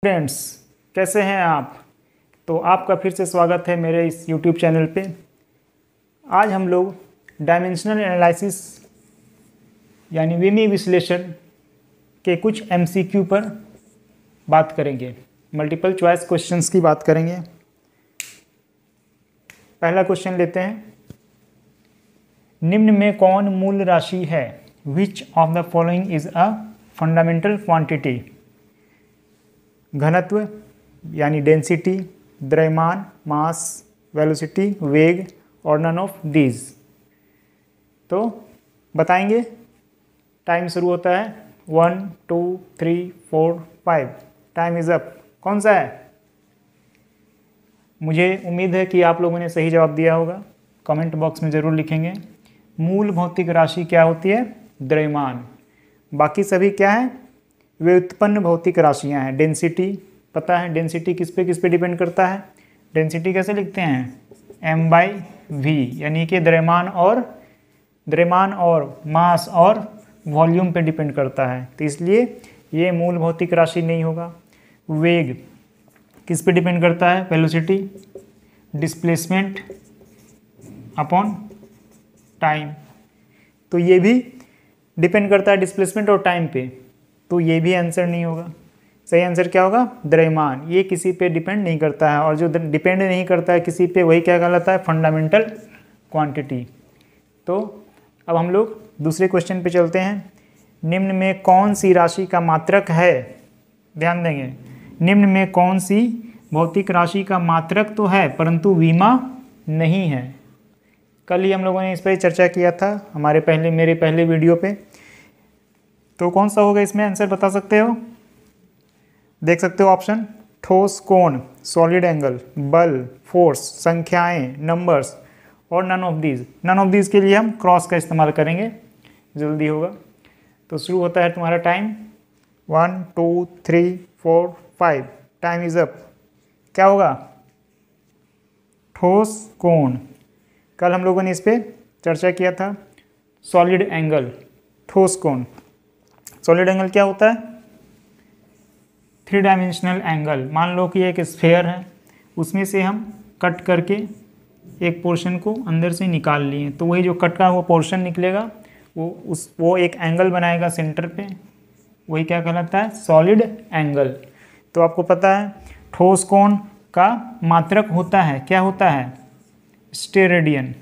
Friends, कैसे हैं आप। तो आपका फिर से स्वागत है मेरे इस YouTube चैनल पे। आज हम लोग डायमेंशनल एनालिसिस यानी विमीय विश्लेषण के कुछ MCQ पर बात करेंगे। मल्टीपल चॉइस क्वेश्चंस की बात करेंगे। पहला क्वेश्चन लेते हैं। निम्न में कौन मूल राशि है? Which of the following is a fundamental quantity? घनत्व यानी डेंसिटी, द्रव्यमान, मास, वेलोसिटी, वेग और नन ऑफ दीज। तो बताएंगे। टाइम शुरू होता है 1 2 3 4 5। Time is up. कौन सा है? मुझे उम्मीद है कि आप लोगों ने सही जवाब दिया होगा। कमेंट बॉक्स में ज़रूर लिखेंगे। मूल भौतिक राशि क्या होती है? द्रव्यमान। बाकी सभी क्या है? वे उत्पन्न भौतिक राशियां हैं। डेंसिटी पता है, डेंसिटी किस पे डिपेंड करता है? डेंसिटी कैसे लिखते हैं? m/v, यानी कि द्रव्यमान और मास और वॉल्यूम पे डिपेंड करता है। तो इसलिए ये मूल भौतिक राशि नहीं होगा। वेग किस पे डिपेंड करता है? Velocity, displacement upon time. तो ये भी डिपेंड करता है डिस्प्लेसमेंट और टाइम पे। तो ये भी आंसर नहीं होगा। सही आंसर क्या होगा? द्रव्यमान। ये किसी पे डिपेंड नहीं करता है, और जो डिपेंड नहीं करता है किसी पे, वही क्या कहलाता है? Fundamental quantity. तो अब हम लोग दूसरे क्वेश्चन पे चलते हैं। निम्न में कौन सी राशि का मात्रक है? ध्यान देंगे। निम्न में कौन सी भौतिक राशि का मात्रक तो है परंतु विमा नहीं है? कल ही हम लोगों ने इस पर चर्चा किया था मेरे पहले वीडियो पे। तो कौन सा होगा इसमें? आंसर बता सकते हो? देख सकते हो ऑप्शन। ठोस कोण, सॉलिड एंगल, बल, फोर्स, संख्याएं, नंबर्स और none of these. None of these के लिए हम क्रॉस का इस्तेमाल करेंगे, जल्दी होगा। तो शुरू होता है तुम्हारा टाइम 1 2 3 4 5। Time is up. क्या होगा? ठोस कोण। कल हम लोगों ने इस पर चर्चा किया था। सॉलिड एंगल, ठोस कोण। सॉलिड एंगल क्या होता है? 3 डायमेंशनल एंगल। मान लो कि एक स्फेयर है, उसमें से हम कट करके एक पोर्शन को अंदर से निकाल लिए, तो वही जो कट का वो पोर्शन निकलेगा, वो एक एंगल बनाएगा सेंटर पे। वही क्या कहलाता है? Solid angle. तो आपको पता है ठोस कोण का मात्रक होता है, क्या होता है? स्टेरेडियन।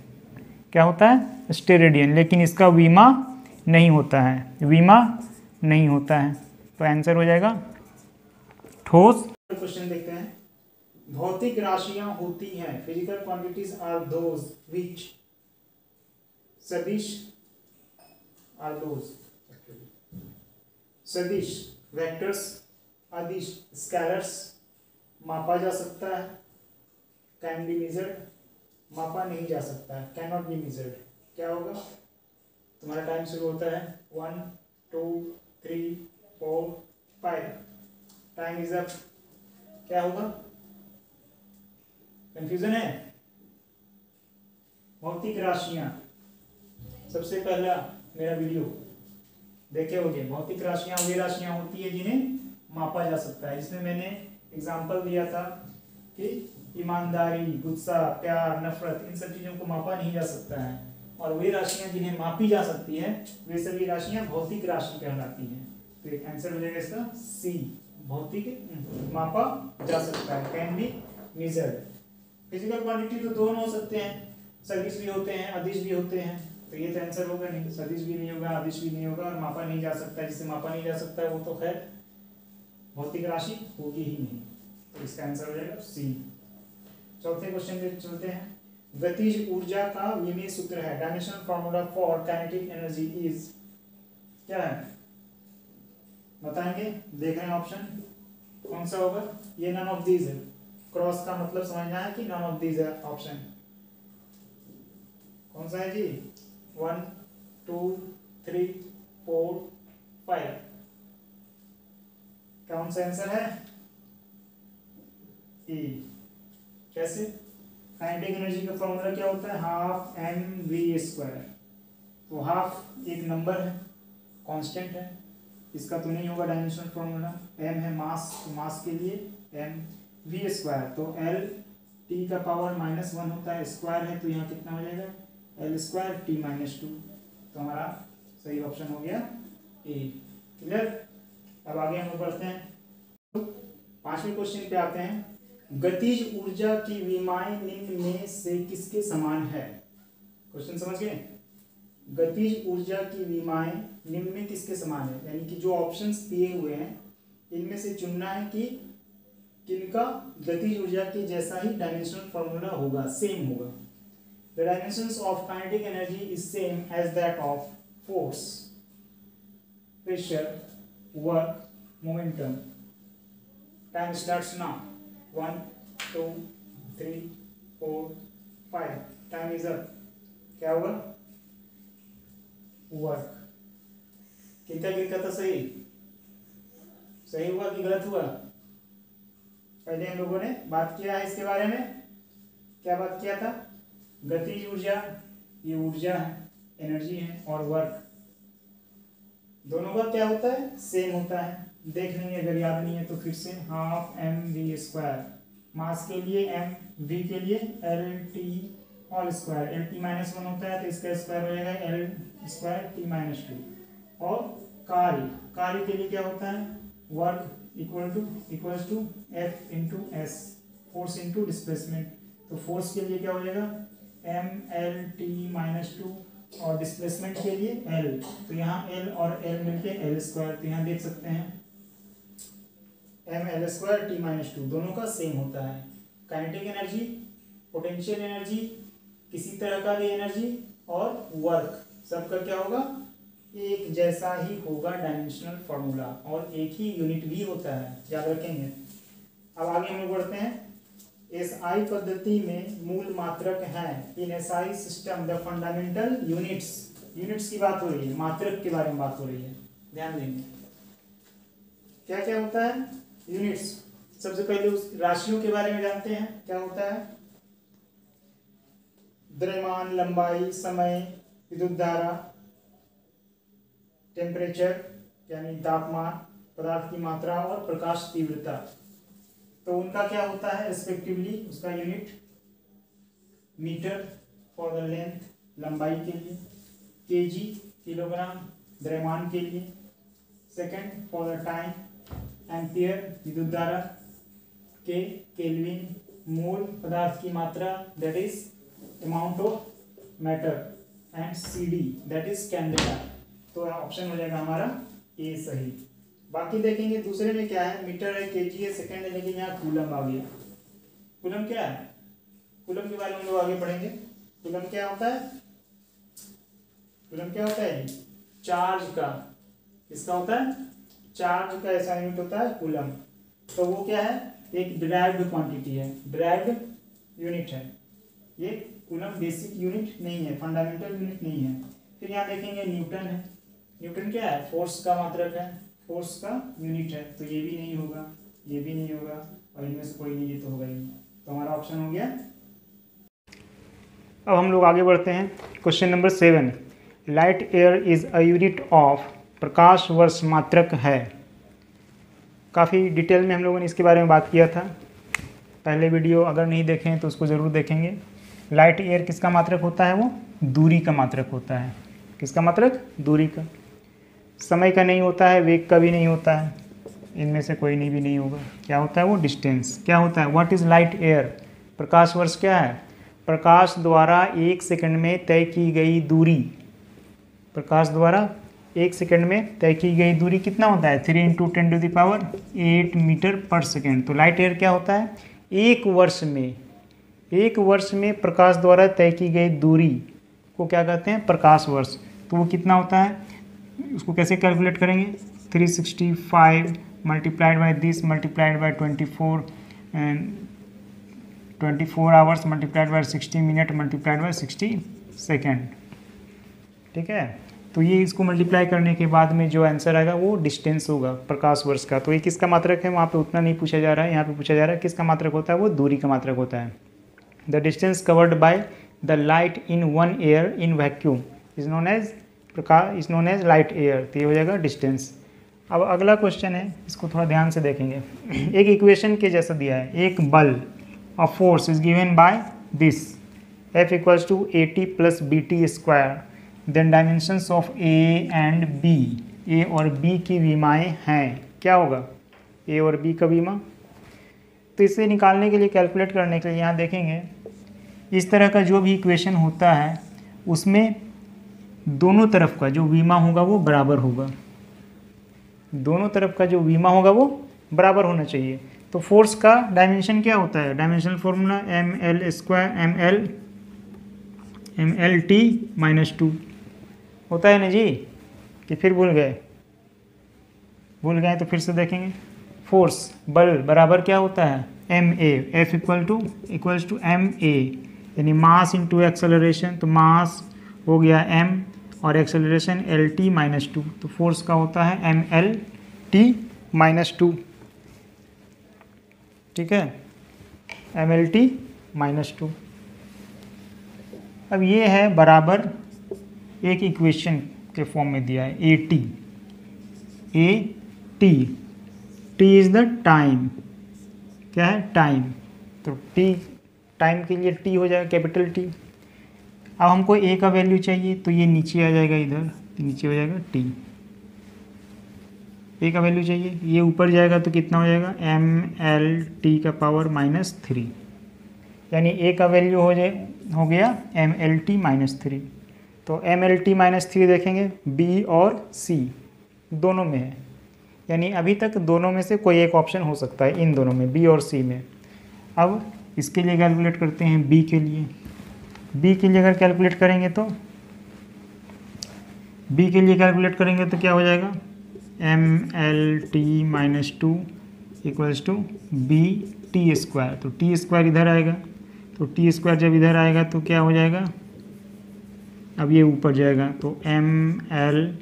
क्या होता है? स्टेरेडियन। लेकिन इसका विमा नहीं होता है। विमा नहीं होता है। तो आंसर हो जाएगा ठोस। क्वेश्चन देखते हैं। भौतिक राशियां होती हैं, physical quantities are those which सदिश आर दोज सदिश वेक्टर्स, अदिश स्केलर्स। मापा जा सकता है, कैन बी मेजर्ड। मापा नहीं जा सकता है, कैन नॉट बी मेजर्ड। क्या होगा? तुम्हारा टाइम शुरू होता है 1 2 3 4 5। Time is up. क्या होगा? कंफ्यूजन है? भौतिक राशियां, सबसे पहला मेरा वीडियो देखे होंगे। भौतिक राशियां वे राशियां होती है जिन्हें मापा जा सकता है। इसमें मैंने एग्जांपल दिया था कि ईमानदारी, गुस्सा, प्यार, नफरत, इन सब चीजों को मापा नहीं जा सकता है। और वे राशियां जिन्हें मापी जा सकती है, वे सभी राशियां भौतिक राशि कहलाती हैं। तो एक आंसर हो जाएगा इसका सी। भौतिक, मापा जा सकता है, can be measured. Physical quantity तो दोनों हो सकते हैं, सदिश भी होते हैं, अदिश भी होते हैं। तो ये तो आंसर होगा नहीं। सदिश भी नहीं होगा, अदिश भी नहीं होगा, और मापा नहीं जा सकता। जिससे मापा नहीं जा सकता है वो तो खैर भौतिक राशि होगी ही नहीं। तो इसका आंसर हो जाएगा सी। चौथे क्वेश्चन पे चलते हैं। गतिज ऊर्जा का विमीय सूत्र है। Dimensional formula for kinetic energy is, क्या है? बताएंगे। देख रहे हैं ऑप्शन, कौन सा होगा? ये नन ऑफ दीज है। क्रॉस का मतलब समझना है कि नन ऑफ दीज है ऑप्शन। कौन सा है जी? 1 2 3 4 5। कौन सा आंसर है? ई। कैसे? काइनेटिक एनर्जी का फॉर्मूला क्या होता है? Half mv²। तो हाफ एक नंबर है, कांस्टेंट है, इसका तो नहीं होगा डायमेंशनल फॉर्मूला। m है मास, तो मास के लिए m v स्क्वायर, तो l t का पावर -1 होता है, स्क्वायर है तो यहाँ कितना हो जाएगा l स्क्वायर t -2। तो हमारा सही ऑप्शन हो गया ए। क्लियर। अब आगे हम लोग बढ़ते हैं, तो 5वें क्वेश्चन पे आते हैं। गतिज ऊर्जा की विमाएं निम्न में से किसके समान है? क्वेश्चन समझ गए? गतिज ऊर्जा की विमाएं निम्न में किसके समान है, यानी कि जो ऑप्शंस दिए हुए हैं इनमें से चुनना है कि किनका गतिज ऊर्जा के जैसा ही डायमेंशनल फॉर्मूला होगा, सेम होगा। The dimensions of kinetic energy is same as that of force, pressure, work, momentum. Time starts now. 1 2 3 4 5। Time is up. क्या होगा? वर्क। कितना था सही? सही हुआ कि गलत हुआ? पहले हम लोगों ने बात किया है इसके बारे में। क्या बात किया था? गतिज ऊर्जा, ये ऊर्जा है, एनर्जी है, और वर्क, दोनों का क्या होता है? सेम होता है। देख लेंगे, अगर याद नहीं है तो फिर से। Half mv²। मास के लिए m, v के लिए lt होल स्क्वायर। lt -1 होता है तो इसका स्क्वायर हो जाएगा l² t -2। और कार्य के लिए क्या होता है? Work equals to F into S, force into displacement. तो फोर्स के लिए क्या हो जाएगा? m l t -2, और डिस्प्लेसमेंट के लिए l, तो यहाँ l और l मिलके l²। तो यहाँ देख सकते हैं m l² t -2 दोनों का सेम होता है। काइनेटिक एनर्जी, पोटेंशियल एनर्जी, किसी तरह का भी एनर्जी, और वर्क, सबका क्या होगा? एक जैसा ही होगा डायमेंशनल फॉर्मूला, और एक ही यूनिट भी होता है, याद रखेंगे। अब आगे हम लोग बढ़ते हैं। SI पद्धति में मूल मात्रक हैं। इन SI system the fundamental units की बात हो रही है, मात्रक के बारे में बात हो रही है, ध्यान देंगे। क्या क्या होता है? यूनिट्स। सबसे पहले उस राशियों के बारे में जानते हैं। क्या होता है? द्रव्यमान, लंबाई, समय, विद्युत धारा, टेम्परेचर यानी तापमान, पदार्थ की मात्रा, और प्रकाश तीव्रता। तो उनका क्या होता है रिस्पेक्टिवली? उसका unit metre for the length, लंबाई के लिए, केजी किलोग्राम द्रव्यमान के लिए, second for the time, ampere विद्युत धारा, के केल्विन मोल पदार्थ की मात्रा that is amount of matter, and CD that is candela. तो ऑप्शन हो जाएगा हमारा ए सही। बाकी देखेंगे दूसरे में क्या है, मीटर है, केजी है, सेकंड है, लेकिन यहाँ कूलम आ गया। कूलम क्या है? कूलम के बारे में हम लोग आगे पढ़ेंगे। कूलम क्या होता है? कूलम क्या होता है? चार्ज का। किसका होता है? चार्ज का ऐसा यूनिट होता है कूलम। तो वो क्या है? एक डिराइव्ड क्वांटिटी है, डिराइव्ड यूनिट है ये। कूलम बेसिक यूनिट नहीं है, फंडामेंटल यूनिट नहीं है। फिर यहाँ देखेंगे न्यूटन है। न्यूटन क्या है? फोर्स का मात्रक है, फोर्स का यूनिट है। तो ये भी नहीं होगा, ये भी नहीं होगा, और इनमें से कोई नहीं, ये तो होगा ही। तो हमारा ऑप्शन हो गया। अब हम लोग आगे बढ़ते हैं। Question number 7। Light year is a unit of, प्रकाश वर्ष मात्रक है। काफ़ी डिटेल में हम लोगों ने इसके बारे में बात किया था। पहले वीडियो अगर नहीं देखें तो उसको ज़रूर देखेंगे। लाइट एयर किसका मात्रक होता है? वो दूरी का मात्रक होता है। किसका मात्रक? दूरी का। समय का नहीं होता है, वेग का भी नहीं होता है, इनमें से कोई नहीं भी नहीं होगा। क्या होता है? वो डिस्टेंस। क्या होता है? What is light year? प्रकाश वर्ष क्या है? प्रकाश द्वारा 1 सेकंड में तय की गई दूरी। प्रकाश द्वारा 1 सेकंड में तय की गई दूरी कितना होता है? 3 × 10⁸ मीटर पर सेकंड। तो लाइट एयर क्या होता है? एक वर्ष में प्रकाश द्वारा तय की गई दूरी को क्या कहते हैं? प्रकाश वर्ष। तो वो कितना होता है? उसको कैसे कैलकुलेट करेंगे? 365 multiplied by this multiplied by 24 and 24 hours multiplied by 60 minute multiplied by 60 second. ठीक है। तो ये इसको मल्टीप्लाई करने के बाद में जो आंसर आएगा वो डिस्टेंस होगा प्रकाश वर्ष का। तो ये किसका मात्रक है? वहाँ पे उतना नहीं पूछा जा रहा है, यहाँ पे पूछा जा रहा है किसका मात्रक होता है? वो दूरी का मात्रक होता है। The distance covered by the light in 1 year in vacuum is known as light year. तो ये हो जाएगा डिस्टेंस। अब अगला क्वेश्चन है, इसको थोड़ा ध्यान से देखेंगे। एक इक्वेशन के जैसा दिया है, एक बल a force is given by this F equals to AT plus BT square then dimensions of A and B, A और B की विमाएँ हैं। क्या होगा A और B का विमा? तो इसे निकालने के लिए, कैलकुलेट करने के लिए यहाँ देखेंगे, इस तरह का जो भी इक्वेशन होता है उसमें दोनों तरफ का जो विमा होगा वो बराबर होगा, दोनों तरफ का जो विमा होगा वो बराबर होना चाहिए। तो फोर्स का डायमेंशन क्या होता है? डायमेंशनल फॉर्मूला ML/T - 2 होता है ना जी, कि फिर भूल गए तो फिर से देखेंगे। फोर्स बल बराबर क्या होता है? MA, F equals to MA, यानी मास इंटू एक्सेलरेशन। तो मास हो गया M और एक्सेलरेशन LT - 2, तो फोर्स का होता है MLT - 2। ठीक है, MLT - 2। अब ये है बराबर, एक इक्वेशन के फॉर्म में दिया है AT T is the time. क्या है? टाइम। तो T, टाइम के लिए T हो जाएगा कैपिटल T। अब हमको A का वैल्यू चाहिए, तो ये नीचे आ जाएगा, इधर नीचे हो जाएगा T। A का वैल्यू चाहिए, ये ऊपर जाएगा तो कितना हो जाएगा? MLT का पावर -3, यानी A का वैल्यू हो गया MLT -3। तो MLT -3 देखेंगे B और C दोनों में है, यानी अभी तक दोनों में से कोई एक ऑप्शन हो सकता है, इन दोनों में, B और C में। अब इसके लिए कैलकुलेट करते हैं B के लिए। B के लिए अगर कैलकुलेट करेंगे तो क्या हो जाएगा? MLT - 2 equals to BT square. तो T स्क्वायर इधर आएगा, तो T स्क्वायर जब इधर आएगा तो क्या हो जाएगा? अब ये ऊपर जाएगा, तो MLT⁴,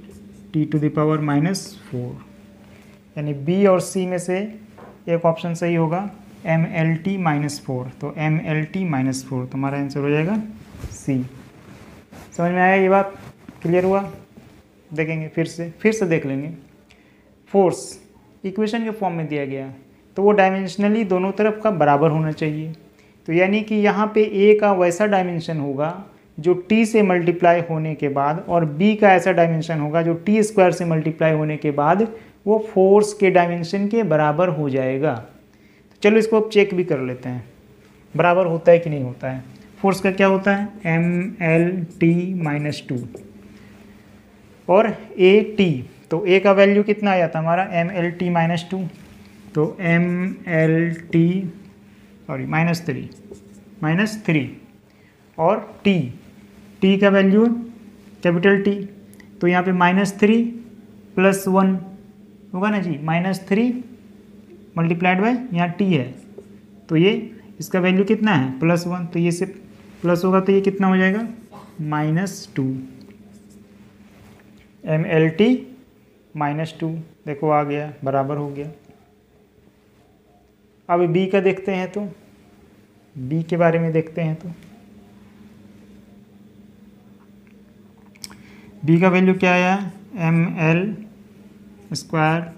यानी B और C में से एक ऑप्शन सही होगा MLT -4। तो MLT -4, तो हमारा आंसर हो जाएगा C। समझ में आया? ये बात क्लियर हुआ? देखेंगे फिर से देख लेंगे। फोर्स इक्वेशन के फॉर्म में दिया गया, तो वो डायमेंशनली दोनों तरफ का बराबर होना चाहिए। तो यानी कि यहाँ पे A का वैसा डायमेंशन होगा जो T से मल्टीप्लाई होने के बाद, और B का ऐसा डायमेंशन होगा जो T स्क्वायर से मल्टीप्लाई होने के बाद वो फोर्स के डायमेंशन के बराबर हो जाएगा। तो चलो इसको अब चेक भी कर लेते हैं, बराबर होता है कि नहीं होता है। फोर्स का क्या होता है? MLT - 2 और AT। तो A का वैल्यू कितना आया था हमारा? MLT - 2, तो MLT -3 और T का वैल्यू कैपिटल T, तो यहाँ पे -3 + 1 होगा ना जी, -3 मल्टीप्लाइड बाय यहाँ T है, तो ये इसका वैल्यू कितना है? +1, तो ये से प्लस होगा तो ये कितना हो जाएगा? -2 MLT -2। देखो आ गया, बराबर हो गया। अब B का देखते हैं, तो B के बारे में देखते हैं। तो B का वैल्यू क्या आया? ML²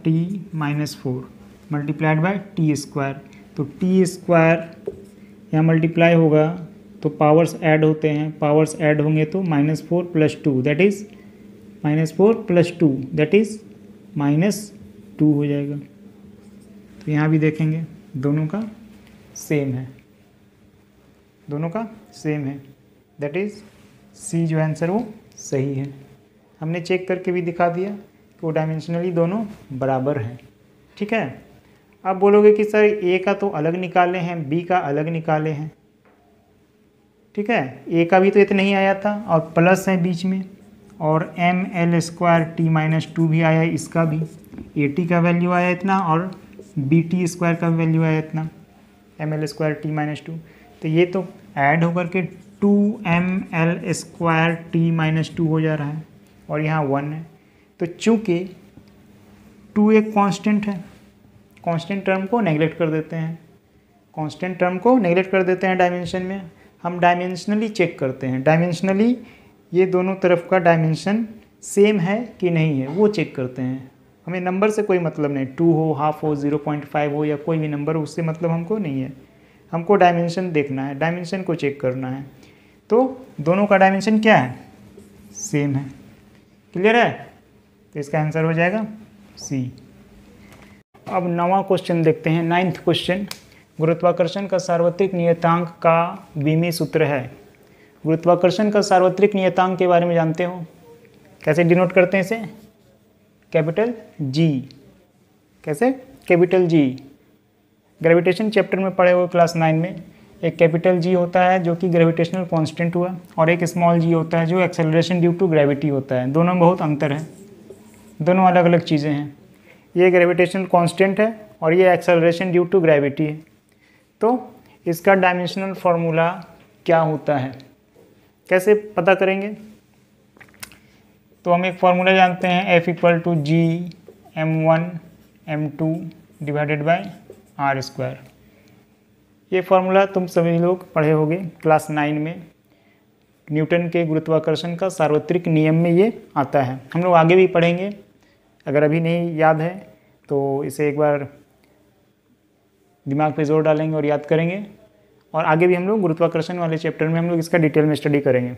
T - 4 multiplied by T square. तो T स्क्वायर यहाँ मल्टीप्लाई होगा तो पावर्स ऐड होते हैं, पावर्स ऐड होंगे तो -4 + 2 दैट इज़ -4 + 2 दैट इज़ -2 हो जाएगा। तो यहाँ भी देखेंगे दोनों का सेम है, दैट इज़ C जो आंसर वो सही है। हमने चेक करके भी दिखा दिया कि वो डायमेंशनली दोनों बराबर हैं। ठीक है, अब बोलोगे कि सर A का तो अलग निकाले हैं, B का अलग निकाले हैं। ठीक है, A का भी तो इतना ही आया था और प्लस है बीच में, और ML² T - 2 भी आया, इसका भी AT का वैल्यू आया इतना और BT स्क्वायर का वैल्यू आया इतना, ML² T - 2। तो ये तो ऐड होकर के 2ML² T - 2 हो जा रहा है, और यहाँ 1 है। तो चूँकि 2 एक कांस्टेंट है, कांस्टेंट टर्म को नेगलेक्ट कर देते हैं, डायमेंशन में। हम डायमेंशनली चेक करते हैं, डायमेंशनली ये दोनों तरफ का डायमेंशन सेम है कि नहीं है वो चेक करते हैं। हमें नंबर से कोई मतलब नहीं, 2 हो, हाफ हो, 0.5 हो या कोई भी नंबर हो, उससे मतलब हमको नहीं है। हमको डायमेंशन देखना है, डायमेंशन को चेक करना है। तो दोनों का डायमेंशन क्या है? सेम है। क्लियर है? तो इसका आंसर हो जाएगा सी। अब 9वां क्वेश्चन देखते हैं, 9th क्वेश्चन। गुरुत्वाकर्षण का सार्वत्रिक नियतांक का विमीय सूत्र है। गुरुत्वाकर्षण का सार्वत्रिक नियतांक के बारे में जानते हो? कैसे डिनोट करते हैं इसे? Capital G. कैसे? कैपिटल जी। ग्रेविटेशन चैप्टर में पढ़े हुए क्लास 9 में एक कैपिटल जी होता है जो कि ग्रेविटेशनल कांस्टेंट हुआ, और एक स्मॉल जी होता है जो एक्सेलरेशन ड्यू टू ग्रेविटी होता है। दोनों में बहुत अंतर है, दोनों अलग अलग चीज़ें हैं। ये ग्रेविटेशनल कांस्टेंट है और ये एक्सेलरेशन ड्यू टू ग्रेविटी है। तो इसका डायमेंशनल फार्मूला क्या होता है, कैसे पता करेंगे? तो हम एक फार्मूला जानते हैं, F=G(m1)(m2) डिवाइडेड बाय r²। ये फार्मूला तुम सभी लोग पढ़े होंगे क्लास 9 में। न्यूटन के गुरुत्वाकर्षण का सार्वत्रिक नियम में ये आता है। हम लोग आगे भी पढ़ेंगे, अगर अभी नहीं याद है तो इसे एक बार दिमाग पे जोर डालेंगे और याद करेंगे, और आगे भी हम लोग गुरुत्वाकर्षण वाले चैप्टर में हम लोग इसका डिटेल में स्टडी करेंगे।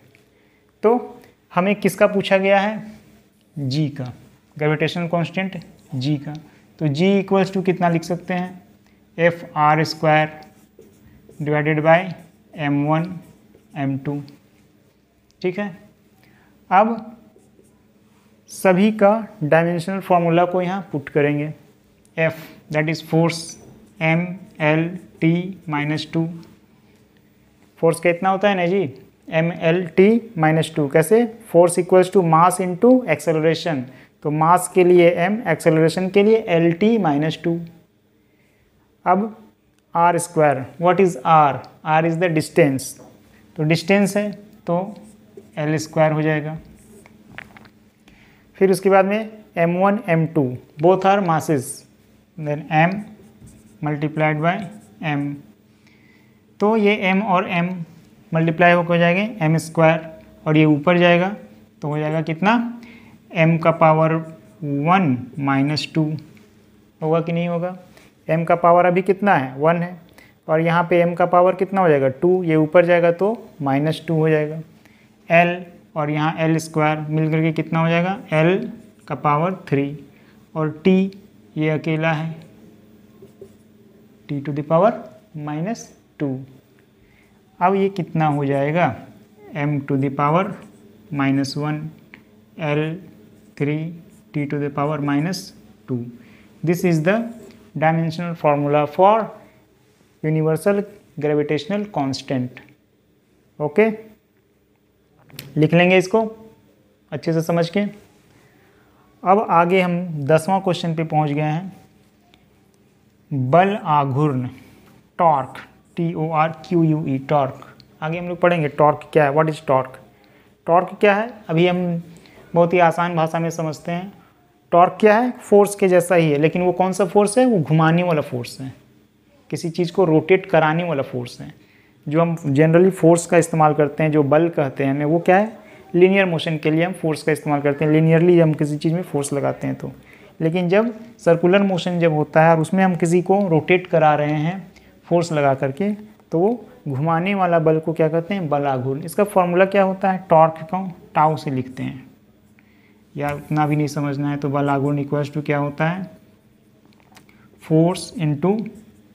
तो हमें किसका पूछा गया है? जी का, ग्रेविटेशनल कांस्टेंट जी का। तो जी इक्वल्स टू कितना लिख सकते हैं? Fr² divided by m1m2। ठीक है। अब सभी का डायमेंशनल फार्मूला को यहाँ पुट करेंगे। F that is force mLT-2। Force कितना होता है ना जी? mLT-2। कैसे? Force equals to mass into acceleration. तो मास के लिए m, एक्सेलरेशन के लिए LT-2। अब r², what is r? r is the distance. तो डिस्टेंस है तो L² हो जाएगा। फिर उसके बाद में m1 m2 both are masses, then m multiplied by m। तो ये m और m मल्टीप्लाई होकर हो जाएंगे m², और ये ऊपर जाएगा तो हो जाएगा कितना? m का पावर 1 - 2 होगा कि नहीं होगा? m का पावर अभी कितना है? 1 है, और यहाँ पे m का पावर कितना हो जाएगा? 2। ये ऊपर जाएगा तो -2 हो जाएगा। l और यहाँ L² मिल करके कितना हो जाएगा? l का पावर 3, और t ये अकेला है, t⁻⁻2। अब ये कितना हो जाएगा? m⁻⁻1 L3 t⁻⁻2। This is the dimensional formula for universal gravitational constant. Okay, लिख लेंगे इसको अच्छे से समझ के। अब आगे हम 10वां क्वेश्चन पे पहुंच गए हैं। बल आघूर्ण, टॉर्क, TORQUE, टॉर्क। आगे हम लोग पढ़ेंगे टॉर्क क्या है, व्हाट इज टॉर्क। टॉर्क क्या है अभी हम बहुत ही आसान भाषा में समझते हैं। टॉर्क क्या है? फोर्स के जैसा ही है, लेकिन वो कौन सा फोर्स है? वो घुमाने वाला फोर्स है, किसी चीज़ को रोटेट कराने वाला फोर्स है। जो हम जनरली फोर्स का इस्तेमाल करते हैं, जो बल कहते हैं हमें, वो क्या है? लीनियर मोशन के लिए हम फोर्स का इस्तेमाल करते हैं, लीनियरली हम किसी चीज़ में फोर्स लगाते हैं तो। लेकिन जब सर्कुलर मोशन जब होता है और उसमें हम किसी को रोटेट करा रहे हैं फोर्स लगा करके, तो वो घुमाने वाला बल को क्या कहते हैं? बल आघूर्ण। इसका फॉर्मूला क्या होता है? टॉर्क को टाउ से लिखते हैं, या उतना भी नहीं समझना है तो बल आघूर्ण इक्वल्स टू क्या होता है? Force into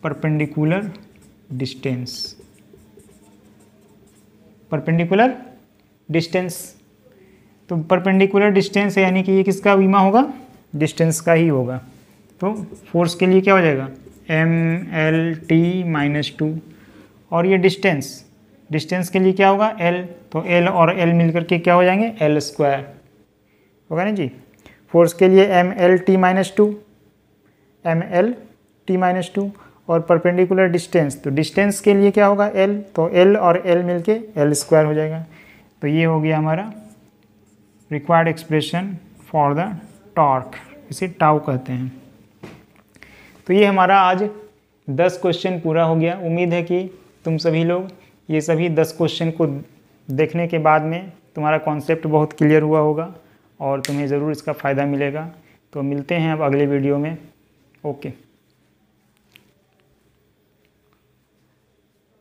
perpendicular distance. Perpendicular distance, तो परपेंडिकुलर डिस्टेंस है यानी कि ये किसका विमा होगा? डिस्टेंस का ही होगा। तो फोर्स के लिए क्या हो जाएगा? mLT-2, और ये डिस्टेंस के लिए क्या होगा? L। तो L और L मिलकर के क्या हो जाएंगे? L² होगा ना जी। फोर्स के लिए mLT-2 और परपेंडिकुलर डिस्टेंस, तो डिस्टेंस के लिए क्या होगा? L। तो L और L मिलके L² हो जाएगा। तो ये हो गया हमारा required expression for the torque, इसे टाउ कहते हैं। तो ये हमारा आज 10 क्वेश्चन पूरा हो गया। उम्मीद है कि तुम सभी लोग ये सभी 10 क्वेश्चन को देखने के बाद में तुम्हारा कॉन्सेप्ट बहुत क्लियर हुआ होगा और तुम्हें ज़रूर इसका फ़ायदा मिलेगा। तो मिलते हैं अब अगले वीडियो में। ओके।